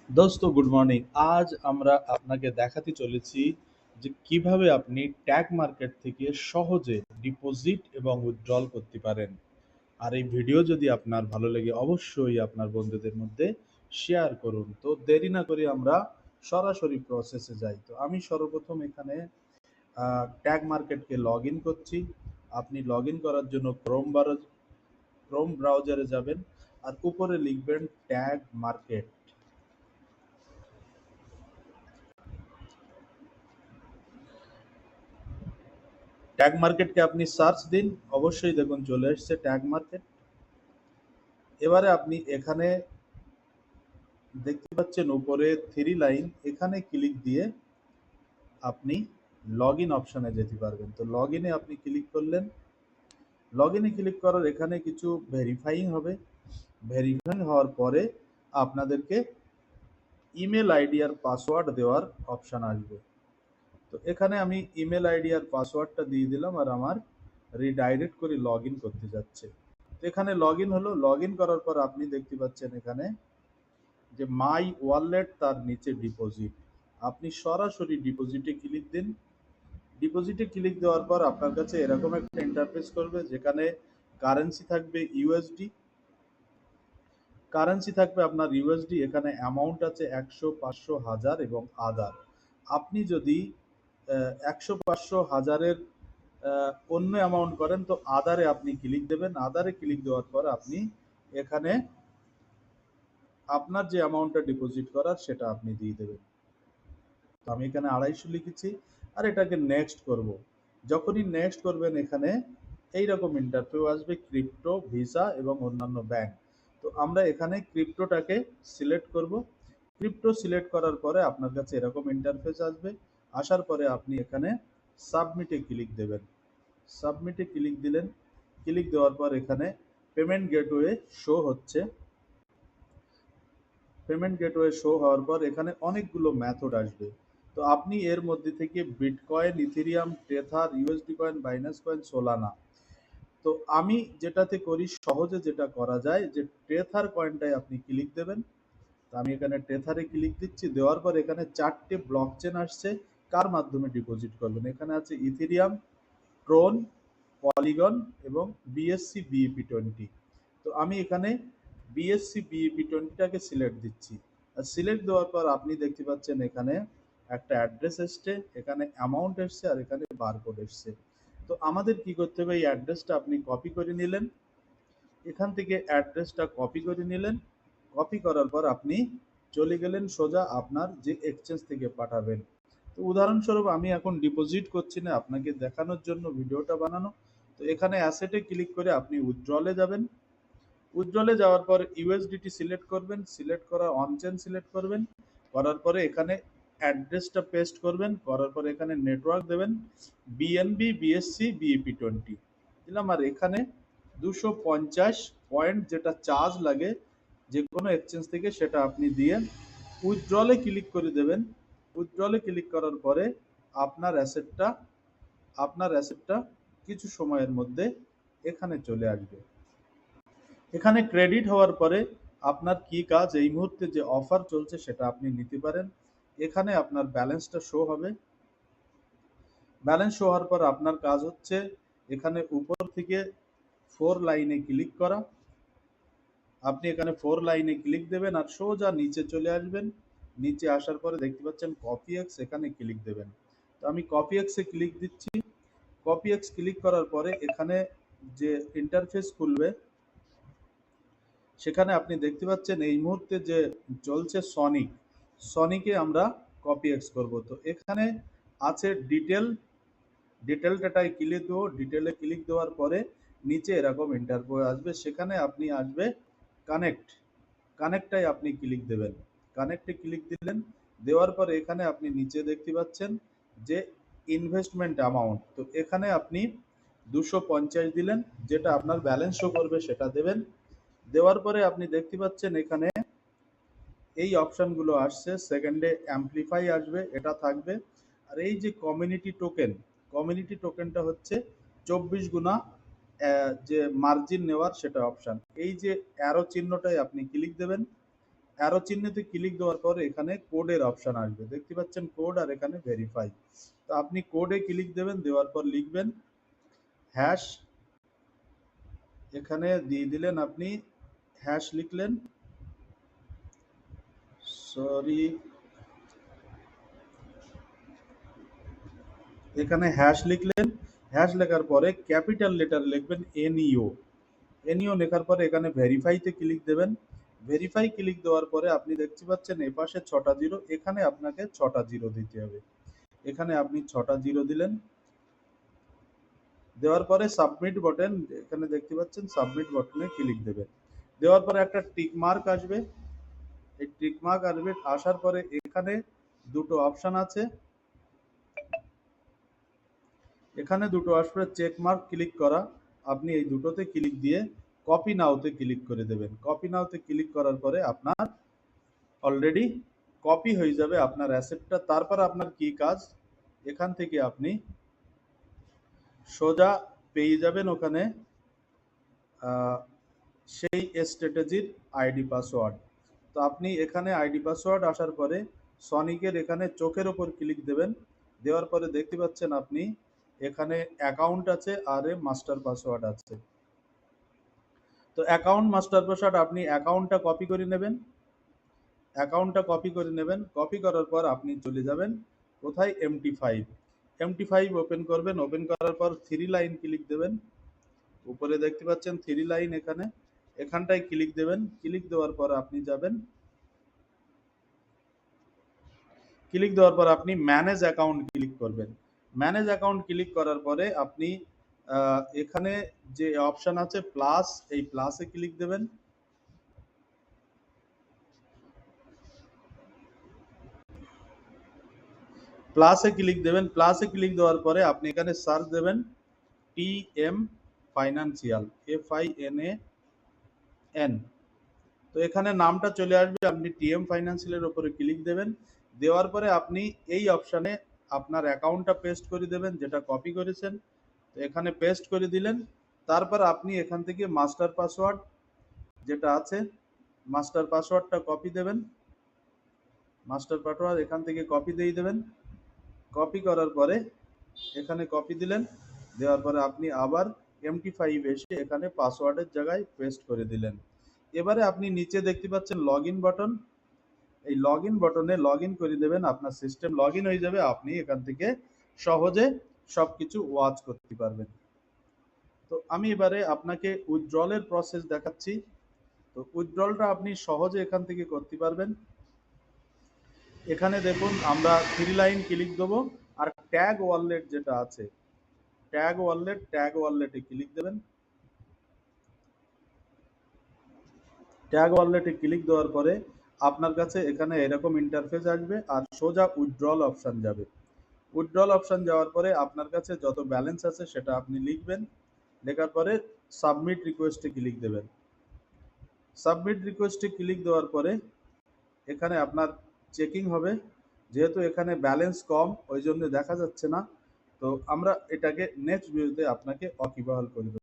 দোস্ত good morning. আজ আমরা আপনাকে দেখাতে চলেছি যে কিভাবে আপনি ট্যাগ মার্কেট থেকে সহজে ডিপোজিট এবং উইথড্রল করতে পারেন। আর এই ভিডিও যদি আপনার ভালো লাগে অবশ্যই আপনার বন্ধুদের মধ্যে শেয়ার করুন। তো দেরি না করে আমরা সরাসরি প্রসেসে যাই। তো আমি সর্বপ্রথম এখানে ট্যাগ মার্কেটকে লগ ইন করছি। আপনি লগ ইন করার জন্য ক্রোম ব্রাউজারে যাবেন আর উপরে লিখবেন ট্যাগ মার্কেট। ট্যাগ মার্কেটকে আপনি সার্চ দিন, অবশ্যই দেখুন চলে এসছে ট্যাগ মার্কেট। এবারে আপনি এখানে দেখতে পাচ্ছেন উপরে থ্রি লাইন, এখানে ক্লিক দিয়ে আপনি লগ ইন অপশানে যেতে পারবেন। তো লগ ইনে আপনি ক্লিক করলেন। লগ ইনে ক্লিক করার এখানে কিছু ভেরিফাইং হবে। ভেরিফাইং হওয়ার পরে আপনাদেরকে ইমেল আইডি আর পাসওয়ার্ড দেওয়ার অপশান আসবে। তো এখানে আমি ইমেল আইডি আর পাসওয়ার্ডটা দিয়ে দিলাম আর আমার রিডাইরেক্ট করে লগ ইন করতে যাচ্ছে। তো এখানে লগ ইন হলো। লগ ইন করার পর আপনি দেখতে পাচ্ছেন এখানে যে মাই ওয়ালেট, তার নিচে ডিপোজিট। আপনি সরাসরি ডিপোজিটে ক্লিক দিন। ডিপোজিটে ক্লিক দেওয়ার পর আপনার কাছে এরকম একটা ইন্টারফেস করবে যেখানে কারেন্সি থাকবে ইউএসডি। কারেন্সি থাকবে আপনার ইউএসডি। এখানে অ্যামাউন্ট আছে 100, 500, 1000 এবং আদার। আপনি যদি 100, 500, 1000-এর অন্য অ্যামাউন্ট করেন তো আদারে আপনি ক্লিক দেবেন। আদারে ক্লিক দেওয়ার পর আপনি এখানে আপনার যে অ্যামাউন্টটা ডিপোজিট করার সেটা আপনি দিয়ে দেবেন। তো আমি এখানে 250 লিখেছি আর এটাকে নেক্সট করব। যখনই নেক্সট করবেন এখানে এইরকম ইন্টারফেস আসবে, ক্রিপ্টো, ভিসা এবং অন্যান্য ব্যাংক। তো আমরা এখানে ক্রিপ্টোটাকে সিলেক্ট করব। ক্রিপ্টো সিলেক্ট করার পরে আপনার কাছে এরকম ইন্টারফেস আসবে। আসার পরে আপনি এখানে সাবমিটে ক্লিক দেবেন। সাবমিটে ক্লিক দিলেন। ক্লিক দেওয়ার পর এখানে পেমেন্ট গেটওয়ে শো হচ্ছে। পেমেন্ট গেটওয়ে শো হওয়ার পর এখানে অনেকগুলো মেথড আসবে। তো আপনি এর মধ্যে থেকে bitcoin, Ethereum, Tether, USD coin, Binance coin, Solana. তো আমি যেটাতে করি, সহজে যেটা করা যায় যে টেথার কয়েনটায় আপনি ক্লিক দেবেন। তো আমি এখানে টেথারে ক্লিক দিচ্ছি। দেওয়ার পর এখানে 4টে ব্লক চেন আসছে কার মাধ্যমে ডিপোজিট করবেন। এখানে আছে ইথেরিয়াম, ট্রোন, পলিগন এবং বিএসসি বিইপি20। তো আমি এখানে বিএসসি বিইপি20টাকে সিলেক্ট দিচ্ছি। আর সিলেক্ট দেওয়ার পর আপনি দেখতে পাচ্ছেন এখানে একটা অ্যাড্রেস এসছে, এখানে অ্যামাউন্ট এসছে আর এখানে বারকোড এসছে। তো আমাদের কি করতে হবে, এই অ্যাড্রেসটা আপনি কপি করে নিলেন। এখান থেকে অ্যাড্রেসটা কপি করে নিলেন। কপি করার পর আপনি চলে গেলেন সোজা আপনার যে এক্সচেঞ্জ থেকে পাঠাবেন। তো উদাহরণস্বরূপ আমি এখন ডিপোজিট করছি না, আপনাকে দেখানোর জন্য ভিডিওটা বানানো। তো এখানে অ্যাসেটে ক্লিক করে আপনি উইথড্রলে যাবেন। উইথড্রলে যাওয়ার পর ইউএসডিটি সিলেক্ট করবেন। সিলেক্ট করা অন চেন সিলেক্ট করবেন। করার পরে এখানে অ্যাড্রেসটা পেস্ট করবেন। করার পরে এখানে নেটওয়ার্ক দেবেন বিএনবি, বিএসসি, বিইপি20 দিলাম। আর এখানে 250 পয়েন্ট যেটা চার্জ লাগে যে কোনো এক্সচেঞ্জ থেকে সেটা আপনি দিয়ে উইথড্রলে ক্লিক করে দেবেন। উইথড্রলে ক্লিক করার পরে আপনার অ্যাসেটটা কিছু সময়ের মধ্যে এখানে চলে আসবে। এখানে ক্রেডিট হওয়ার পরে আপনার কি কাজ, এই মুহূর্তে যে অফার চলছে সেটা আপনি নিতে পারেন। এখানে আপনার ব্যালেন্সটা শো হবে। ব্যালেন্স শো হওয়ার পর আপনার কাজ হচ্ছে এখানে উপর থেকে 4 লাইনে ক্লিক করা। আপনি এখানে 4 লাইনে ক্লিক দেবেন আর সোজা নিচে চলে আসবেন। নিচে আসার পরে দেখতে পাচ্ছেন কপি এক্স, এখানে ক্লিক দেবেন। তো আমি কপি এক্সে ক্লিক দিচ্ছি। কপি এক্স ক্লিক করার পরে এখানে যে ইন্টারফেস খুলবে সেখানে আপনি দেখতে পাচ্ছেন এই মুহূর্তে যে চলছে সনিকে আমরা কপি এক্স করব। তো এখানে আছে ডিটেলটায় ক্লিক দেবো। ডিটেলে ক্লিক দেওয়ার পরে নিচে এরকম ইন্টারভিউ আসবে, সেখানে আপনি আসবে কানেক্টটাই আপনি ক্লিক দেবেন। কানেক্টে ক্লিক দিলেন। দেওয়ার পরে এখানে আপনি নিচে দেখতে পাচ্ছেন যে ইনভেস্টমেন্ট অ্যামাউন্ট। তো এখানে আপনি 250 দিলেন, যেটা আপনার ব্যালেন্স শো করবে সেটা দেবেন। দেওয়ার পরে আপনি দেখতে পাচ্ছেন এখানে এই অপশানগুলো আসছে। সেকেন্ডে অ্যাম্পলিফাই আসবে, এটা থাকবে। আর এই যে কমিউনিটি টোকেনটা হচ্ছে 24 গুণা যে মার্জিন নেওয়ার সেটা অপশান। এই যে অ্যারো চিহ্নটায় আপনি ক্লিক দেবেন। অ্যারো চিহ্নেতে ক্লিক দেওয়ার পর এখানে কোডের অপশন আসবে, দেখতে পাচ্ছেন কোড, আর এখানে ভেরিফাই। তো আপনি কোডে ক্লিক দেবেন, দেওয়ার পর লিখবেন হ্যাশ, এখানে দিয়ে দিলেন আপনি হ্যাশ লিখলেন, সরি, এখানে হ্যাশ লিখলেন। হ্যাশ লেখার পরে ক্যাপিটাল লেটার লিখবেন এনইও, এনইও লেখার পরে এখানে ভেরিফাইতে ক্লিক দেবেন। ভেরিফাই ক্লিক দেওয়ার পরে আপনি দেখতে পাচ্ছেন এপাশে 6টা জিরো, এখানে আপনাকে 6টা জিরো দিতে হবে। এখানে আপনি 6টা জিরো দিলেন, দেওয়ার পরে সাবমিট বাটন, এখানে দেখতে পাচ্ছেন সাবমিট বাটনে ক্লিক দেবেন। দেওয়ার পরে একটা টিক মার্ক আসবে, এই টিক মার্ক আসবে, আসার পরে এখানে দুটো অপশন আছে, এখানে দুটো আসবে চেক মার্ক ক্লিক করা, আপনি এই দুটোতে ক্লিক দিয়ে কপি নাওতে ক্লিক করে দেবেন। কপি নাওতে ক্লিক করার পরে আপনার অলরেডি কপি হয়ে যাবে আপনার অ্যাসেটটা। তারপর আপনার কি কাজ, এখান থেকে আপনি সোজা পেয়ে যাবেন ওখানে সেই স্ট্র্যাটেজির আইডি পাসওয়ার্ড। তো আপনি এখানে আইডি পাসওয়ার্ড আসার পরে সনিকের এখানে চোখের ওপর ক্লিক দেবেন। দেওয়ার পরে দেখতে পাচ্ছেন আপনি এখানে অ্যাকাউন্ট আছে আর মাস্টার পাসওয়ার্ড আছে। তো অ্যাকাউন্ট মাস্টার পাসওয়ার্ড আপনি অ্যাকাউন্টটা কপি করে নেবেন, অ্যাকাউন্টটা কপি করে নেবেন। কপি করার পর আপনি চলে যাবেন কোথায়, MT5, MT5 ওপেন করবেন। ওপেন করার পর 3 লাইন ক্লিক দেবেন, উপরে দেখতে পাচ্ছেন 3 লাইন, এখানে এখানটায় ক্লিক দেবেন। ক্লিক দেওয়ার পর আপনি যাবেন, ক্লিক দেওয়ার পর আপনি ম্যানেজ অ্যাকাউন্ট ক্লিক করবেন। ম্যানেজ অ্যাকাউন্ট ক্লিক করার পরে আপনি এখানে যে অপশন আছে প্লাস, এই প্লাসে ক্লিক দেবেন। প্লাসে ক্লিক দেবেন, প্লাসে ক্লিক দেওয়ার পরে আপনি এখানে সার্চ দেবেন TM ফাইন্যান্সিয়াল, FINAN। তো এখানে নামটা চলে আসবে, আপনি TM ফাইন্যান্সিয়ালের উপরে ক্লিক দেবেন। দেওয়ার পরে আপনি এই অপশানে আপনার অ্যাকাউন্টটা পেস্ট করে দেবেন, যেটা কপি করেছেন। তো এখানে পেস্ট করে দিলেন। তারপর আপনি এখান থেকে মাস্টার পাসওয়ার্ড যেটা আছে, মাস্টার পাসওয়ার্ডটা কপি দেবেন। মাস্টার পাসওয়ার্ড এখান থেকে কপি দিয়ে দেবেন। কপি করার পরে এখানে কপি দিলেন। দেওয়ার পরে আপনি আবার MT5 এসে এখানে পাসওয়ার্ডের জায়গায় পেস্ট করে দিলেন। এবারে আপনি নিচে দেখতে পাচ্ছেন লগ ইন বাটন, এই লগ ইন বাটনে লগ ইন করে দেবেন। আপনার সিস্টেম লগ ইন হয়ে যাবে, আপনি এখান থেকে সহজে সবকিছু ওয়াচ করতে পারবেন। তো আমি এবারে আপনাকে উইথড্রলের প্রসেস দেখাচ্ছি। তো উইথড্রলটা আপনি সহজে এখান থেকে করতে পারবেন। এখানে দেখুন আমরা 3 লাইন ক্লিক দেবো, আর ট্যাগ ওয়ালেট যেটা আছে, ট্যাগ ওয়ালেট, ট্যাগ ওয়ালেটে ক্লিক দেবেন। ট্যাগ ওয়ালেটে ক্লিক দেওয়ার পরে আপনার কাছে এখানে এরকম ইন্টারফেস আসবে, আর সোজা উইথড্রল অপশন যাবে। উইথড্রল অপশন যাওয়ার পরে আপনার কাছে যত ব্যালেন্স আছে সেটা আপনি লিখবেন। লেখার পরে সাবমিট রিকোয়েস্টে ক্লিক দেবেন। সাবমিট রিকোয়েস্টে ক্লিক দেওয়ার পরে এখানে আপনার চেকিং হবে, যেহেতু এখানে ব্যালেন্স কম ওই জন্য দেখা যাচ্ছে না। তো আমরা এটাকে নেক্সট ভিডিওতে আপনাকে ওয়াকিবহাল করে দেব।